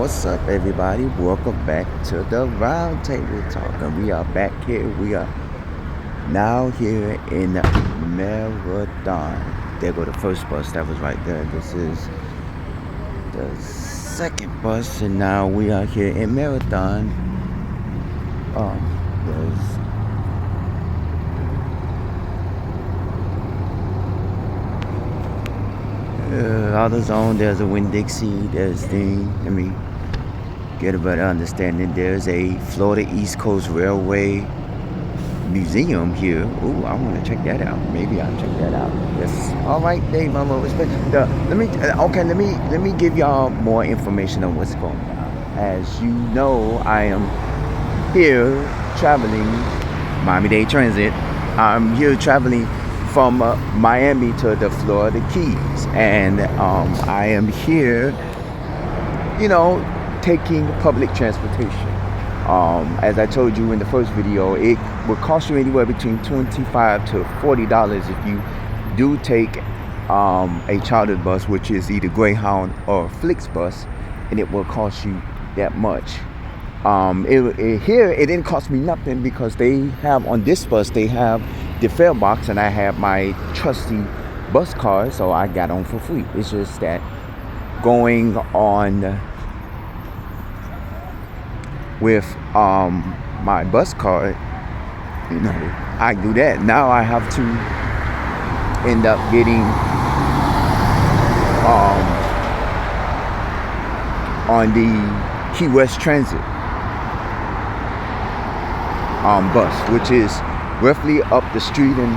What's up, everybody? Welcome back to the Round Table Talk. And we are back here. We are now here in Marathon. There go the first bus. That was right there. This is the second bus. And now we are here in Marathon. There's AutoZone, there's a Winn-Dixie, there's let me get a better understanding. There's a Florida East Coast Railway Museum here. Ooh, I want to check that out. Maybe I'll check that out. Yes. All right, Dave, Mama. Let me give y'all more information on what's going on. As you know, I am here traveling Miami-Dade Transit. I'm here traveling from Miami to the Florida Keys, and I am here, taking public transportation. As I told you in the first video, it will cost you anywhere between $25 to $40 if you do take a chartered bus, which is either Greyhound or Flixbus, and it will cost you that much. Here it didn't cost me nothing because they have on this bus they have the fare box, and I have my trusty bus card, so I got on for free. It's just that going on with my bus card, I do that. Now I have to end up getting on the Key West Transit bus, which is roughly up the street, and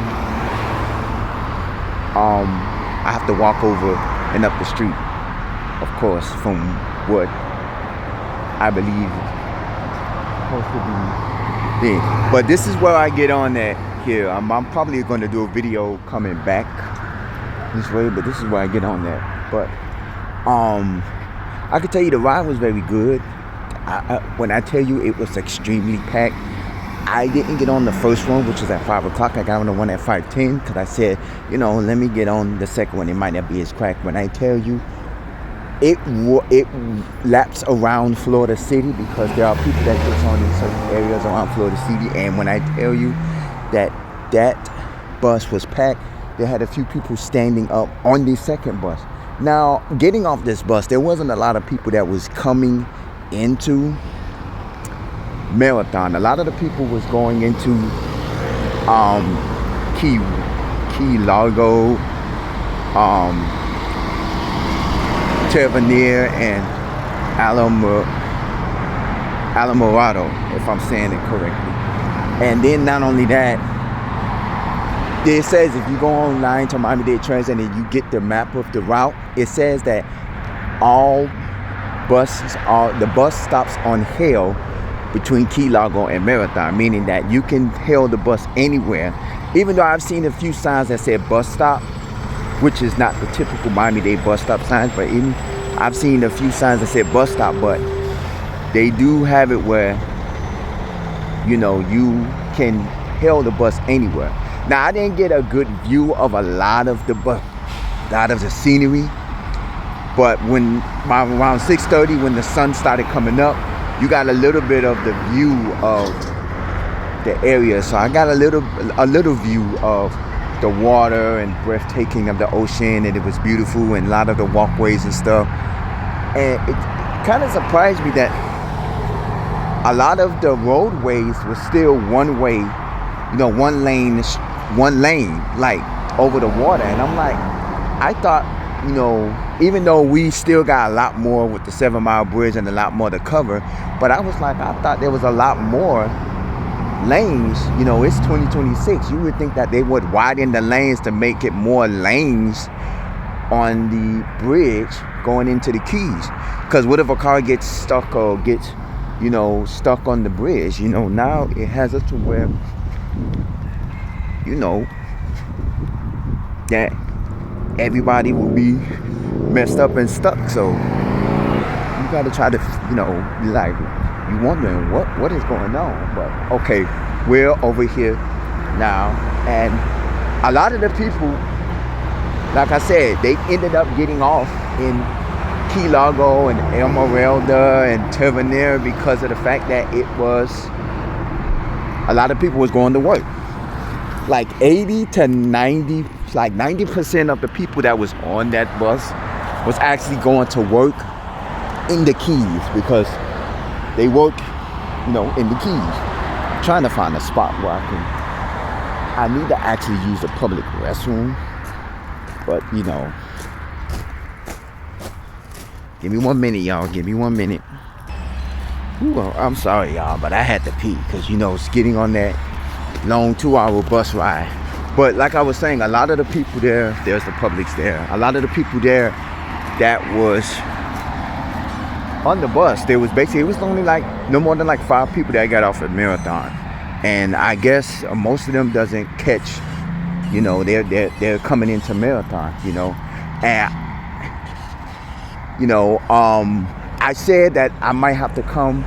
I have to walk over and up the street, of course, from what I believe is supposed to be there. But this is where I get on that here. I'm probably going to do a video coming back this way, but this is where I get on that. But I can tell you the ride was very good. When I tell you it was extremely packed, I didn't get on the first one, which was at 5 o'clock. I got on the one at 5:10 because I said, let me get on the second one. It might not be as cracked. When I tell you, it laps around Florida City because there are people that gets on in certain areas around Florida City. And when I tell you that bus was packed, they had a few people standing up on the second bus. Now, getting off this bus, there wasn't a lot of people that was coming into Marathon. A lot of the people was going into Key Largo, Tavernier, and Alamorado, if I'm saying it correctly. And then not only that, it says if you go online to Miami-Dade Transit and you get the map of the route, it says that the bus stops on Hale between Key Largo and Marathon, meaning that you can hail the bus anywhere. Even though I've seen a few signs that said bus stop, which is not the typical Miami-Dade bus stop signs, but even I've seen a few signs that said bus stop, but they do have it where you can hail the bus anywhere. Now, I didn't get a good view of a lot of the scenery, but around 6:30, when the sun started coming up, you got a little bit of the view of the area. So I got a little view of the water and breathtaking of the ocean, and it was beautiful, and a lot of the walkways and stuff. And it kind of surprised me that a lot of the roadways were still one way, one lane, like over the water. And I'm like, I thought, even though we still got a lot more with the 7 Mile Bridge and a lot more to cover, but I was like, I thought there was a lot more lanes. It's 2026. You would think that they would widen the lanes to make it more lanes on the bridge going into the Keys. Because what if a car gets stuck or gets, stuck on the bridge? Now it has us to where, that everybody will be messed up and stuck. So you got to try to, be like, you wondering what is going on. But okay, we're over here now, and a lot of the people, like I said, they ended up getting off in Key Largo and Esmeralda and Tavernier because of the fact that it was a lot of people was going to work. Like 80 to 90, like 90% of the people that was on that bus was actually going to work in the Keys because they work, you know, in the Keys. I'm trying to find a spot where I need to actually use the public restroom, but you know, give me 1 minute, y'all. Give me 1 minute. Ooh, well, I'm sorry, y'all, but I had to pee because, you know, it's getting on that long 2-hour bus ride. But like I was saying, a lot of the people there, there's the Publix there. A lot of the people there that was on the bus, there was basically, it was only like no more than like 5 people that got off at Marathon. And I guess most of them doesn't catch, you know, they're coming into Marathon, you know. And you know, I said that I might have to come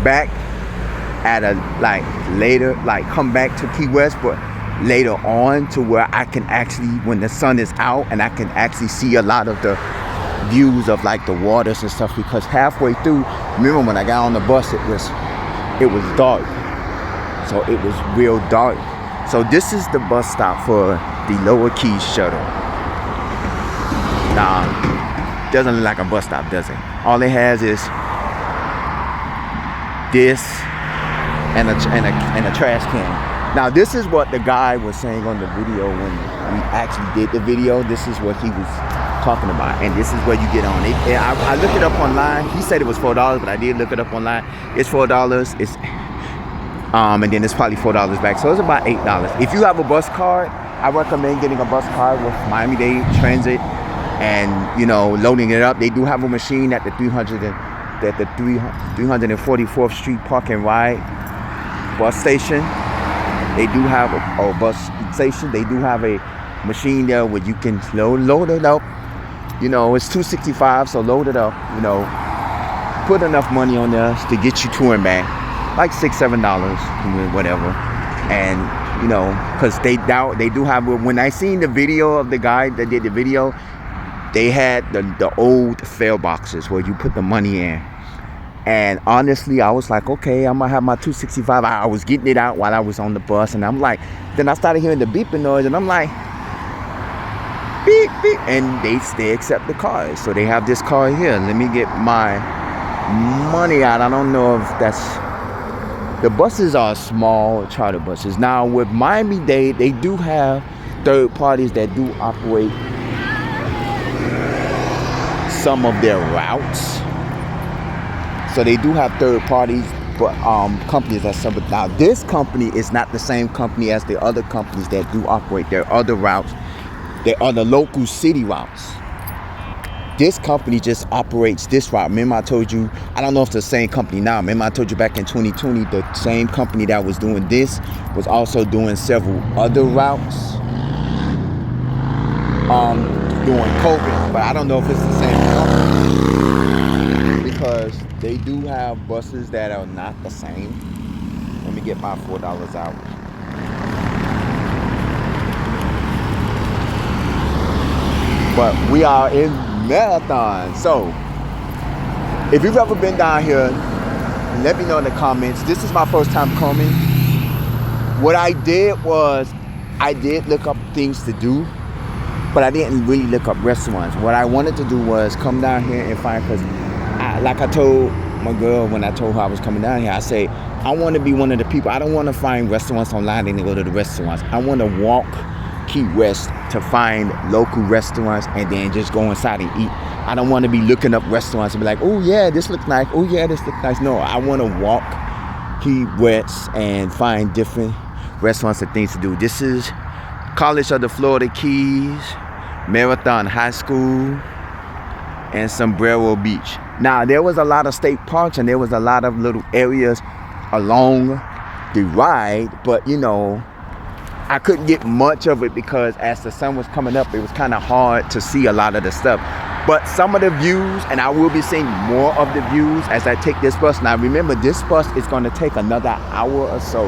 back at a like later, like come back to Key West, but later on to where I can actually, when the sun is out, and I can actually see a lot of the views of like the waters and stuff, because halfway through, remember when I got on the bus, it was dark. So it was real dark. So this is the bus stop for the Lower Keys shuttle. Now, doesn't look like a bus stop, does it? All it has is this and a trash can. Now this is what the guy was saying on the video when we actually did the video. This is what he was talking about, and this is where you get on it. I looked it up online. He said it was $4, but I did look it up online. It's $4. It's and then it's probably $4 back, so it's about $8. If you have a bus card, I recommend getting a bus card with Miami-Dade Transit, and you know, loading it up. They do have a machine at the 344th Street Park and Ride bus station. They do have a bus station. They do have a machine there where you can load it up. You know, it's $2.65, so load it up. You know, put enough money on there to get you to and back, like $6-7, whatever. And you know, because they do have. When I seen the video of the guy that did the video, they had the old fare boxes where you put the money in. And honestly, I was like, okay, I'm gonna have my $2.65. I was getting it out while I was on the bus, and I'm like, then I started hearing the beeping noise, and I'm like, beep, beep, and they accept the card. So they have this card here. Let me get my money out. I don't know if that's, the buses are small charter buses. Now with Miami-Dade, they do have third parties that do operate some of their routes. So they do have third parties, but companies that some. Now this company is not the same company as the other companies that do operate their other routes. They are the local city routes. This company just operates this route. Remember I told you, I don't know if it's the same company now. Remember I told you back in 2020, the same company that was doing this was also doing several other routes during COVID. But I don't know if it's the same company, because they do have buses that are not the same. Let me get my $4 out. But we are in Marathon. So if you've ever been down here, let me know in the comments. This is my first time coming. What I did was, I did look up things to do, but I didn't really look up restaurants. What I wanted to do was come down here and find, because like I told my girl when I told her I was coming down here, I say, I want to be one of the people. I don't want to find restaurants online and then go to the restaurants. I want to walk Key West to find local restaurants and then just go inside and eat. I don't want to be looking up restaurants and be like, oh yeah, this looks nice. Oh yeah, this looks nice. No, I want to walk Key West and find different restaurants and things to do. This is College of the Florida Keys, Marathon High School, and Sombrero Beach. Now there was a lot of state parks and there was a lot of little areas along the ride, but you know, I couldn't get much of it because as the sun was coming up, it was kind of hard to see a lot of the stuff. But some of the views, and I will be seeing more of the views as I take this bus. Now remember, this bus is going to take another hour or so.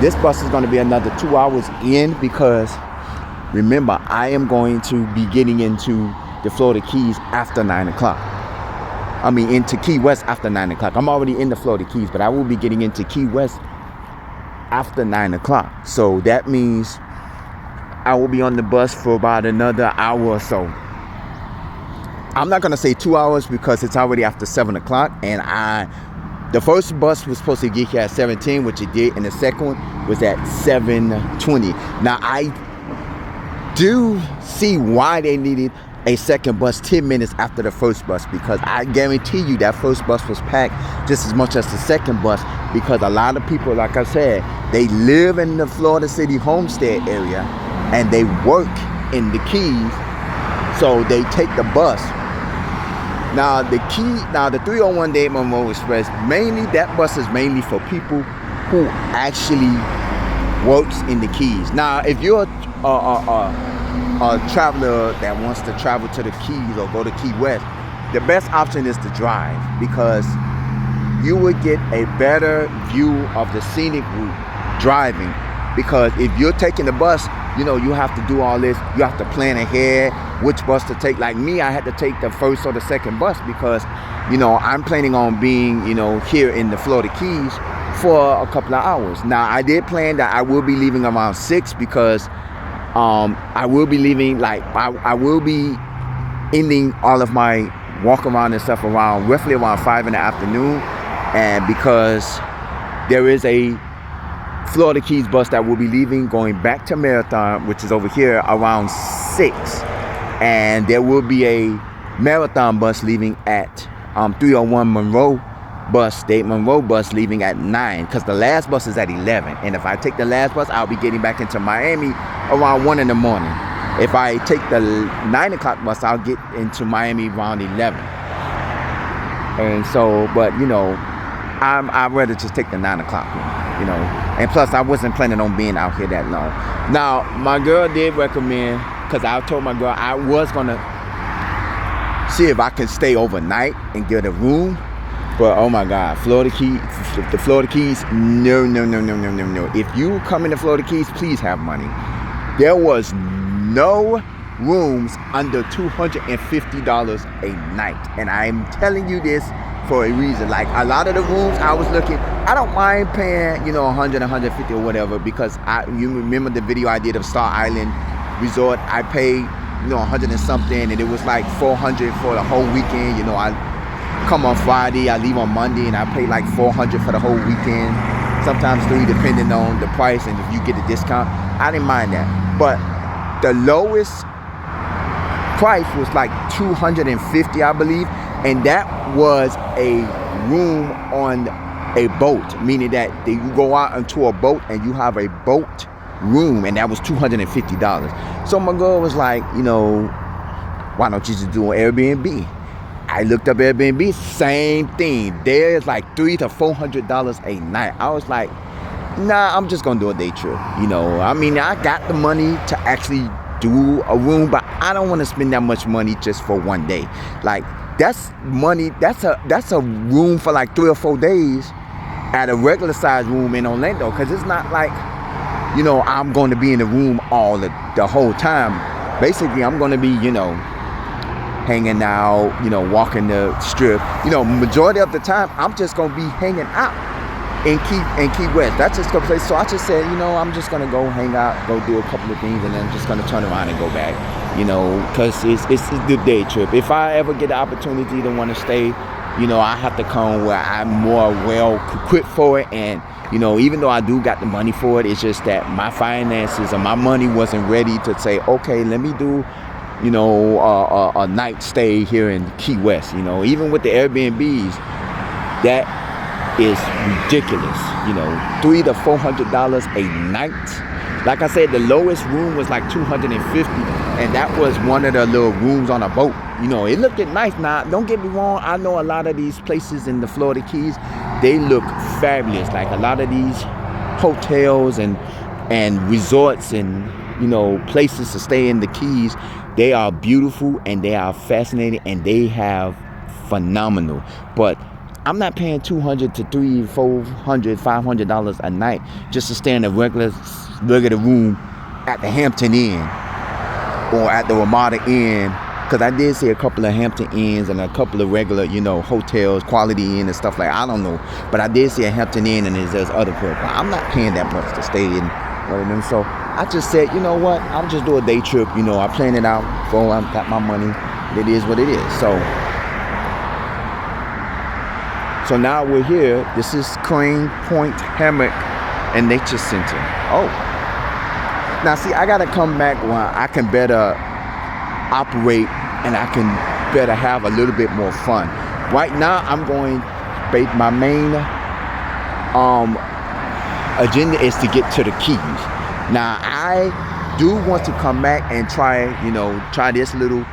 This bus is going to be another 2 hours in, because remember, I am going to be getting into the Florida Keys after 9 o'clock. I mean, into Key West after 9 o'clock. I'm already in the Florida Keys, but I will be getting into Key West after 9 o'clock. So that means I will be on the bus for about another hour or so. I'm not going to say 2 hours because it's already after 7 o'clock. And the first bus was supposed to get here at 7:10, which it did. And the second one was at 7:20. Now, I do see why they needed a second bus 10 minutes after the first bus, because I guarantee you that first bus was packed just as much as the second bus, because a lot of people, like I said, they live in the Florida City Homestead area and they work in the Keys, so they take the bus. Now the 301 Dade Monroe Express, mainly that bus is mainly for people who actually works in the Keys. Now if you're a traveler that wants to travel to the Keys or go to Key West, the best option is to drive, because you would get a better view of the scenic route driving. Because if you're taking the bus, you know, you have to do all this. You have to plan ahead which bus to take. Like me, I had to take the first or the second bus because, you know, I'm planning on being, you know, here in the Florida Keys for a couple of hours. Now, I did plan that I will be leaving around 6 because I will be leaving, like, I will be ending all of my walk around and stuff around roughly around 5 in the afternoon. And because there is a Florida Keys bus that will be leaving going back to Marathon, which is over here, around 6. And there will be a Marathon bus leaving at 301 Dade Monroe bus leaving at 9, because the last bus is at 11. And if I take the last bus, I'll be getting back into Miami around 1 in the morning. If I take the 9 o'clock bus, I'll get into Miami around 11. And so, but you know, I'd rather just take the 9 o'clock one, you know. And plus, I wasn't planning on being out here that long. Now, my girl did recommend, because I told my girl I was gonna see if I can stay overnight and get a room. But oh my God, the Florida Keys, no. If you come in the Florida Keys, please have money. There was no rooms under $250 a night. And I'm telling you this for a reason. Like, a lot of the rooms I was looking, I don't mind paying, you know, 100, 150 or whatever, because you remember the video I did of Star Island Resort. I paid, you know, 100 and something, and it was like 400 for the whole weekend. You know, I come on Friday, I leave on Monday, and I pay like 400 for the whole weekend. Sometimes 3, depending on the price and if you get a discount. I didn't mind that. But the lowest price was like $250, I believe, and that was a room on a boat, meaning that you go out into a boat and you have a boat room, and that was $250. So my girl was like, you know, why don't you just do an Airbnb? I looked up Airbnb, same thing. There's like $300 to $400 a night. I was like, nah, I'm just gonna do a day trip. You know, I mean, I got the money to actually do a room, but I don't want to spend that much money just for one day. Like, that's money. That's a room for like 3 or 4 days at a regular size room in Orlando, because it's not like, you know, I'm going to be in the room all the whole time. Basically, I'm going to be, you know, hanging out, you know, walking the strip. You know, majority of the time, I'm just going to be hanging out in Key West. That's just the place. So I just said, you know, I'm just going to go hang out, go do a couple of things, and then I'm just going to turn around and go back, you know, because it's the day trip. If I ever get the opportunity to want to stay, you know, I have to come where I'm more well equipped for it. And, you know, even though I do got the money for it, it's just that my finances and my money wasn't ready to say, okay, let me do, you know, a night stay here in Key West. You know, even with the Airbnbs, that is ridiculous. You know, $300 to $400 a night. Like I said, the lowest room was like $250, and that was one of the little rooms on a boat. You know, it looked nice. Now, don't get me wrong, I know a lot of these places in the Florida Keys, they look fabulous. Like a lot of these hotels and resorts and, you know, places to stay in the Keys, they are beautiful and they are fascinating and they have phenomenal. But I'm not paying $200 to $300, $400, $500 a night just to stay in a regular room at the Hampton Inn or at the Ramada Inn because I did see a couple of Hampton Inns and a couple of regular, you know, hotels, Quality Inn and stuff like, I don't know, but I did see a Hampton Inn, and there's other places. I'm not paying that much to stay in one of them. So I just said, you know what, I'll just do a day trip. You know, I plan it out, go, I got my money, it is what it is. So now we're here. This is Crane Point Hammock and Nature Center. Oh, now see, I gotta come back when I can better operate and I can better have a little bit more fun. Right now, I'm going, my main agenda is to get to the Keys. Now, I do want to come back and try this little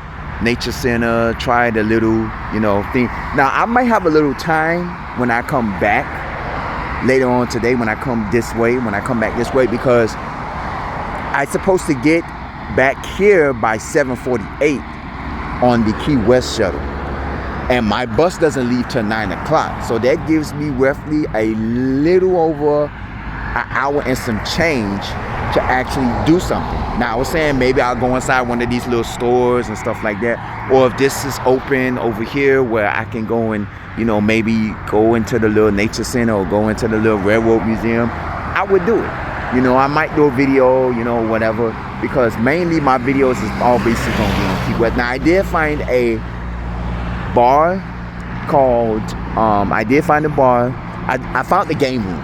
nature center, try the little, you know, thing. Now, I might have a little time when I come back later on today, when I come back this way, because I'm supposed to get back here by 7:48 on the Key West shuttle. And my bus doesn't leave till 9 o'clock. So that gives me roughly a little over an hour and some change to actually do something. Now, I was saying maybe I'll go inside one of these little stores and stuff like that. Or if this is open over here where I can go and, you know, maybe go into the little nature center or go into the little railroad museum, I would do it. You know, I might do a video, you know, whatever, because mainly my videos is all basically going to be on Key West. Now, I did find a bar called, I found the game room,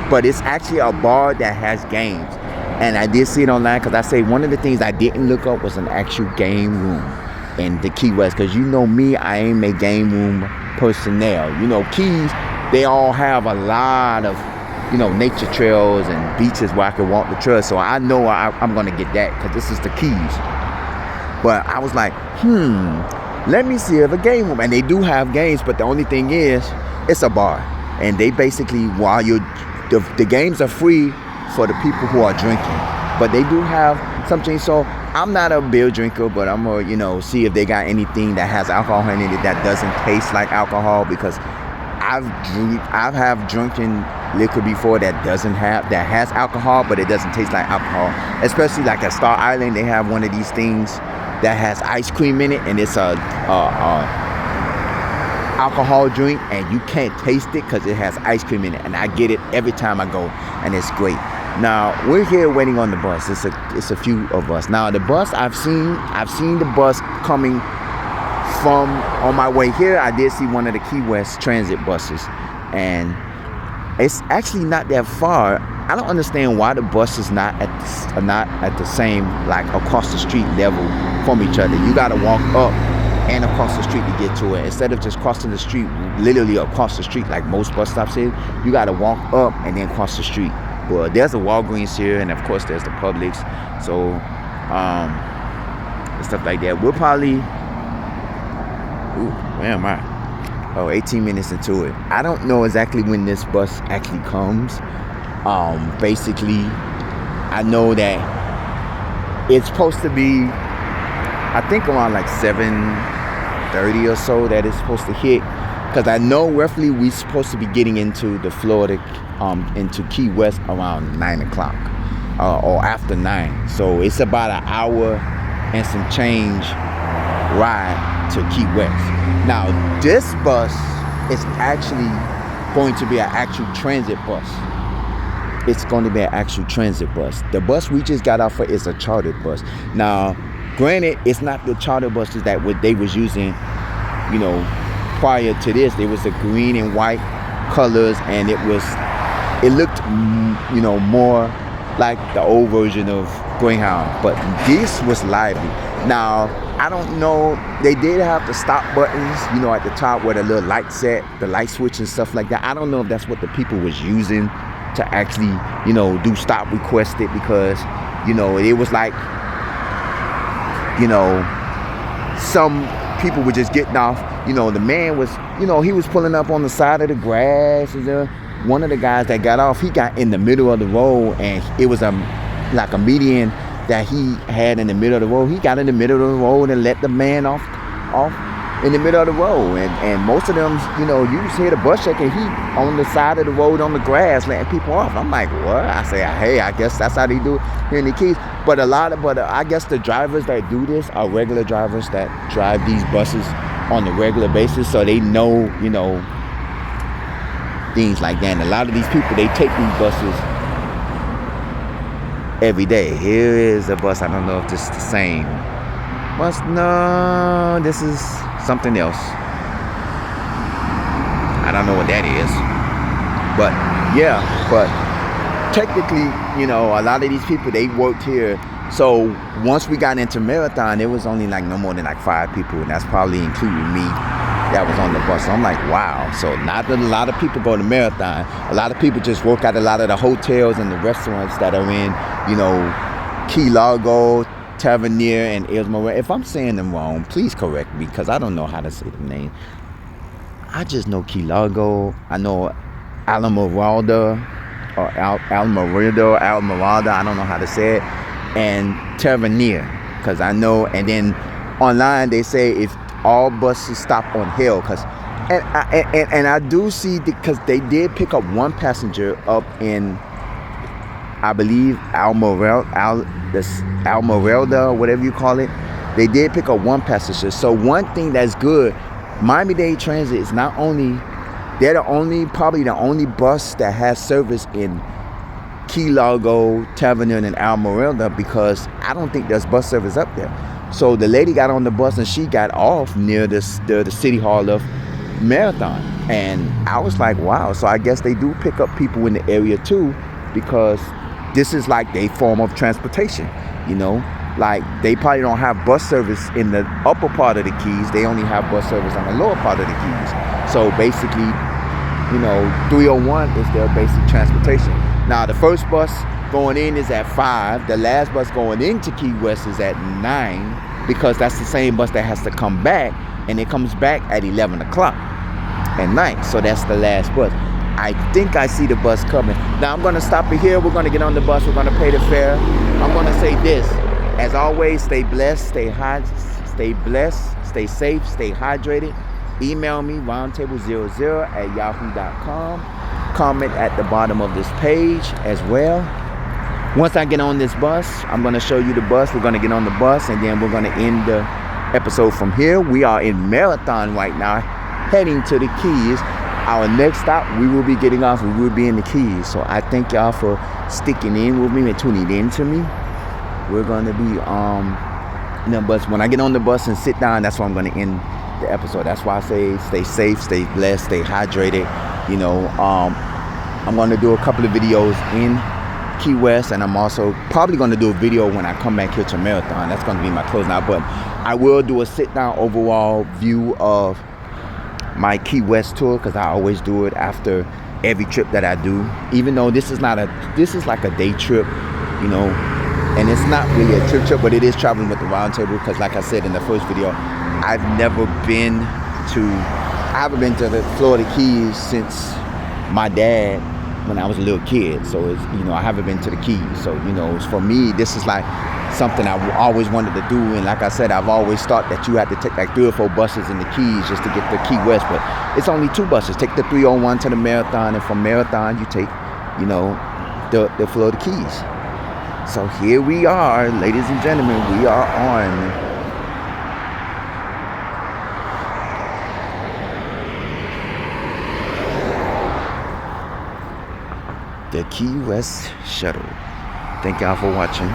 but it's actually a bar that has games. And I did see it online, because I say one of the things I didn't look up was an actual game room in the Key West, because you know me, I am a game room personnel. You know, Keys, they all have a lot of, you know, nature trails and beaches where I can walk the trails. So I know I'm going to get that, because this is the Keys. But I was like, let me see if a game room. And they do have games, but the only thing is, it's a bar. And they basically, while the games are free for the people who are drinking. But they do have something. So I'm not a beer drinker, but I'm going to, you know, see if they got anything that has alcohol in it that doesn't taste like alcohol, because I've have drunken liquor before that has alcohol, but it doesn't taste like alcohol. Especially like at Star Island, they have one of these things that has ice cream in it, and it's a alcohol drink, and you can't taste it because it has ice cream in it. And I get it every time I go, and it's great. Now we're here waiting on the bus. It's a few of us. Now the bus I've seen the bus coming from on my way here. I did see one of the Key West Transit buses, and it's actually not that far. I don't understand why the bus is not at the same, like, across the street level from each other. You gotta walk up and across the street to get to it, instead of just crossing the street, literally across the street like most bus stops is. You gotta walk up and then cross the street. Well, there's a Walgreens here, and of course there's the Publix. So and stuff like that. We'll probably, where am I? 18 minutes into it. I don't know exactly when this bus actually comes. Basically, I know that it's supposed to be, I think around like 7:30 or so that it's supposed to hit. Because I know roughly we're supposed to be getting into the Florida, into Key West around 9 o'clock or after 9. So it's about an hour and some change ride to Key West. Now this bus is actually going to be an actual transit bus. It's going to be an actual transit bus. The bus we just got off of is a chartered bus. Now, granted, it's not the charter buses that they was using, you know, prior to this. It was the green and white colors, and it looked, you know, more like the old version of Greyhound. But this was lively. Now, I don't know, they did have the stop buttons, you know, at the top where the little light set, the light switch and stuff like that. I don't know if that's what the people was using to actually, you know, do stop requested, because, you know, it was like, you know, some people were just getting off. You know, the man was, you know, he was pulling up on the side of the grass, and one of the guys that got off, he got in the middle of the road, and it was like a median that he had in the middle of the road. He got in the middle of the road and let the man off. in the middle of the road, and most of them, you know, you just hear the bus shaking heat on the side of the road on the grass, letting people off. I'm like, what? I say, hey, I guess that's how they do it here in the Keys. But I guess the drivers that do this are regular drivers that drive these buses on a regular basis, so they know, you know, things like that. And a lot of these people, they take these buses every day. Here is a bus. I don't know if this is the same bus. No, this is something else. I don't know what that is. But yeah, but technically, you know, a lot of these people, they worked here. So once we got into Marathon, it was only like no more than like 5 people, and that's probably including me that was on the bus. So I'm like, wow. So not that a lot of people go to Marathon. A lot of people just work at a lot of the hotels and the restaurants that are in, you know, Key Largo, Tavernier, and Esmeralda. If I'm saying them wrong, please correct me, because I don't know how to say the name. I just know Key Largo. I know Alamirada, or Almirada. I don't know how to say it. And Tavernier, because I know. And then online they say if all buses stop on Hill, and I do see, because they did pick up one passenger up in, I believe, Almirada, whatever you call it. They did pick up one passenger. So one thing that's good, Miami-Dade Transit is not only, they're probably the only bus that has service in Key Largo, Tavernier, and Almirada, because I don't think there's bus service up there. So the lady got on the bus and she got off near the City Hall of Marathon. And I was like, wow. So I guess they do pick up people in the area too, because this is like a form of transportation, you know. Like, they probably don't have bus service in the upper part of the Keys. They only have bus service on the lower part of the Keys. So basically, you know, 301 is their basic transportation. Now, the first bus going in is at 5. The last bus going into Key West is at 9, because that's the same bus that has to come back, and it comes back at 11 o'clock at night. So that's the last bus. I think I see the bus coming. Now, I'm going to stop it here. We're going to get on the bus. We're going to pay the fare. I'm going to say this. As always, stay blessed, stay safe, stay hydrated. Email me, roundtable00@yahoo.com. Comment at the bottom of this page as well. Once I get on this bus, I'm going to show you the bus. We're going to get on the bus, and then we're going to end the episode from here. We are in Marathon right now, heading to the Keys. Our next stop, we will be getting off. We will be in the Keys. So I thank y'all for sticking in with me and tuning in to me. We're going to be in the bus. When I get on the bus and sit down, that's where I'm going to end the episode. That's why I say stay safe, stay blessed, stay hydrated. You know, I'm going to do a couple of videos in Key West, and I'm also probably going to do a video when I come back here to Marathon. That's going to be my closing out. But I will do a sit-down overall view of my Key West tour, because I always do it after every trip that I do. Even though this is like a day trip, you know. And it's not really a trip, but it is traveling with the Roundtable, because like I said in the first video, I haven't been to the Florida Keys since my dad, when I was a little kid. So it's, you know, I haven't been to the Keys. So, you know, for me, this is like something I always wanted to do. And like I said, I've always thought that you had to take like 3 or 4 buses in the Keys just to get to Key West, but it's only 2 buses. Take the 301 to the Marathon, and from Marathon you take, you know, the Florida Keys. So here we are, ladies and gentlemen, we are on the Key West Shuttle. Thank y'all for watching.